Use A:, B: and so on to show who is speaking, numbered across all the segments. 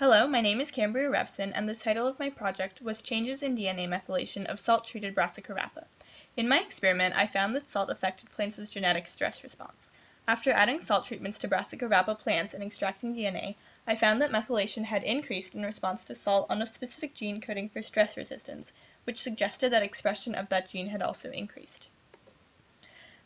A: Hello, my name is Cambria Revson, and the title of my project was Changes in DNA Methylation of Salt-Treated Brassica rapa. In my experiment, I found that salt affected plants' genetic stress response. After adding salt treatments to Brassica rapa plants and extracting DNA, I found that methylation had increased in response to salt on a specific gene coding for stress resistance, which suggested that expression of that gene had also increased.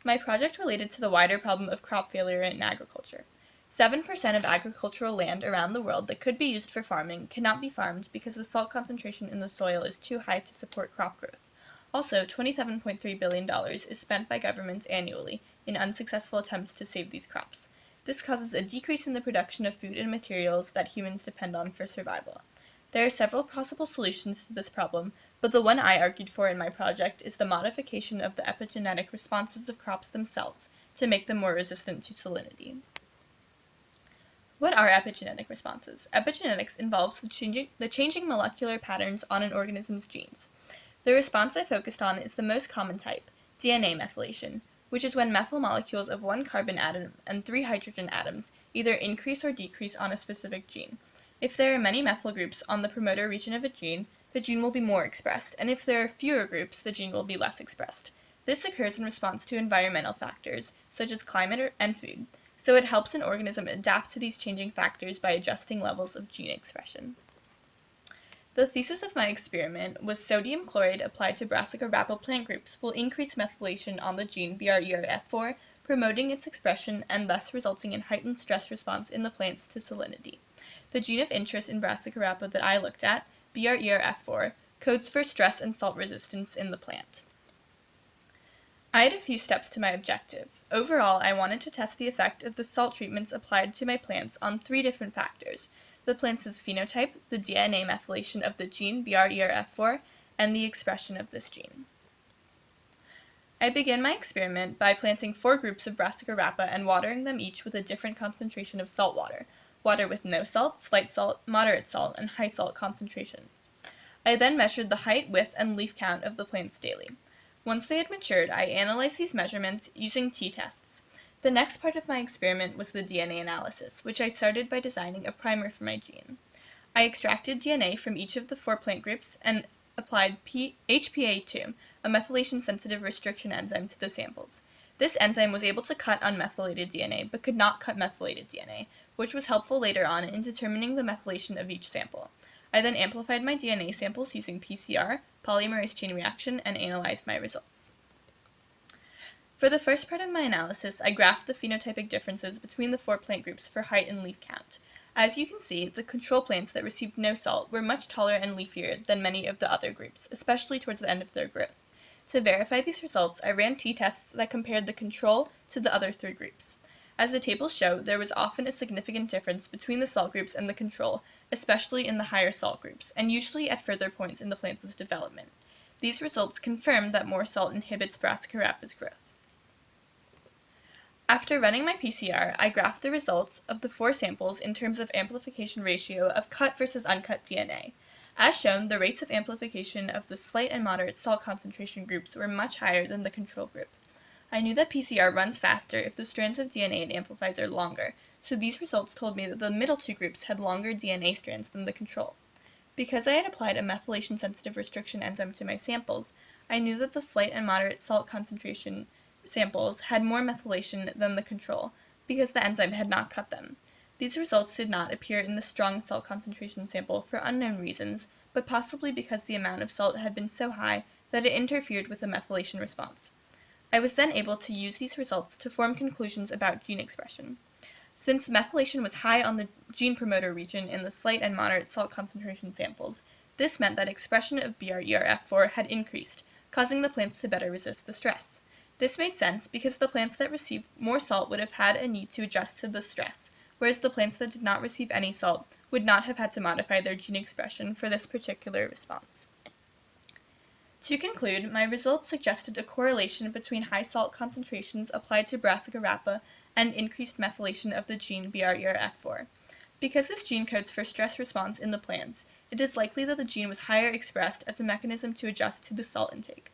A: My project related to the wider problem of crop failure in agriculture. 7% of agricultural land around the world that could be used for farming cannot be farmed because the salt concentration in the soil is too high to support crop growth. Also, $27.3 billion is spent by governments annually in unsuccessful attempts to save these crops. This causes a decrease in the production of food and materials that humans depend on for survival. There are several possible solutions to this problem, but the one I argued for in my project is the modification of the epigenetic responses of crops themselves to make them more resistant to salinity. What are epigenetic responses? Epigenetics involves the changing molecular patterns on an organism's genes. The response I focused on is the most common type, DNA methylation, which is when methyl molecules of one carbon atom and 3 hydrogen atoms either increase or decrease on a specific gene. If there are many methyl groups on the promoter region of a gene, the gene will be more expressed, and if there are fewer groups, the gene will be less expressed. This occurs in response to environmental factors, such as climate and food, so it helps an organism adapt to these changing factors by adjusting levels of gene expression. The thesis of my experiment was sodium chloride applied to Brassica rapa plant groups will increase methylation on the gene BRERF4, promoting its expression and thus resulting in heightened stress response in the plants to salinity. The gene of interest in Brassica rapa that I looked at, BRERF4, codes for stress and salt resistance in the plant. I had a few steps to my objective. Overall, I wanted to test the effect of the salt treatments applied to my plants on 3 different factors: the plant's phenotype, the DNA methylation of the gene BRERF4, and the expression of this gene. I began my experiment by planting 4 groups of Brassica rapa and watering them each with a different concentration of salt water with no salt, slight salt, moderate salt, and high salt concentrations. I then measured the height, width, and leaf count of the plants daily. Once they had matured, I analyzed these measurements using t-tests. The next part of my experiment was the DNA analysis, which I started by designing a primer for my gene. I extracted DNA from each of the 4 plant groups and applied HpaII, a methylation-sensitive restriction enzyme, to the samples. This enzyme was able to cut unmethylated DNA, but could not cut methylated DNA, which was helpful later on in determining the methylation of each sample. I then amplified my DNA samples using PCR, polymerase chain reaction, and analyzed my results. For the first part of my analysis, I graphed the phenotypic differences between the 4 plant groups for height and leaf count. As you can see, the control plants that received no salt were much taller and leafier than many of the other groups, especially towards the end of their growth. To verify these results, I ran t-tests that compared the control to the other 3 groups. As the tables show, there was often a significant difference between the salt groups and the control, especially in the higher salt groups, and usually at further points in the plant's development. These results confirm that more salt inhibits Brassica rapa's growth. After running my PCR, I graphed the results of the 4 samples in terms of amplification ratio of cut versus uncut DNA. As shown, the rates of amplification of the slight and moderate salt concentration groups were much higher than the control group. I knew that PCR runs faster if the strands of DNA it amplifies are longer, so these results told me that the middle 2 groups had longer DNA strands than the control. Because I had applied a methylation-sensitive restriction enzyme to my samples, I knew that the slight and moderate salt concentration samples had more methylation than the control, because the enzyme had not cut them. These results did not appear in the strong salt concentration sample for unknown reasons, but possibly because the amount of salt had been so high that it interfered with the methylation response. I was then able to use these results to form conclusions about gene expression. Since methylation was high on the gene promoter region in the slight and moderate salt concentration samples, this meant that expression of BRERF4 had increased, causing the plants to better resist the stress. This made sense because the plants that received more salt would have had a need to adjust to the stress, whereas the plants that did not receive any salt would not have had to modify their gene expression for this particular response. To conclude, my results suggested a correlation between high salt concentrations applied to Brassica rapa and increased methylation of the gene BRERF4. Because this gene codes for stress response in the plants, it is likely that the gene was higher expressed as a mechanism to adjust to the salt intake.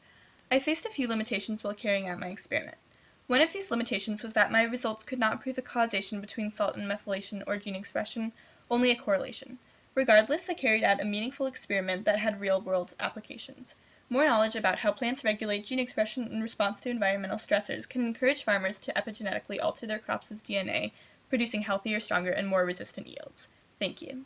A: I faced a few limitations while carrying out my experiment. One of these limitations was that my results could not prove a causation between salt and methylation or gene expression, only a correlation. Regardless, I carried out a meaningful experiment that had real-world applications. More knowledge about how plants regulate gene expression in response to environmental stressors can encourage farmers to epigenetically alter their crops' DNA, producing healthier, stronger, and more resistant yields. Thank you.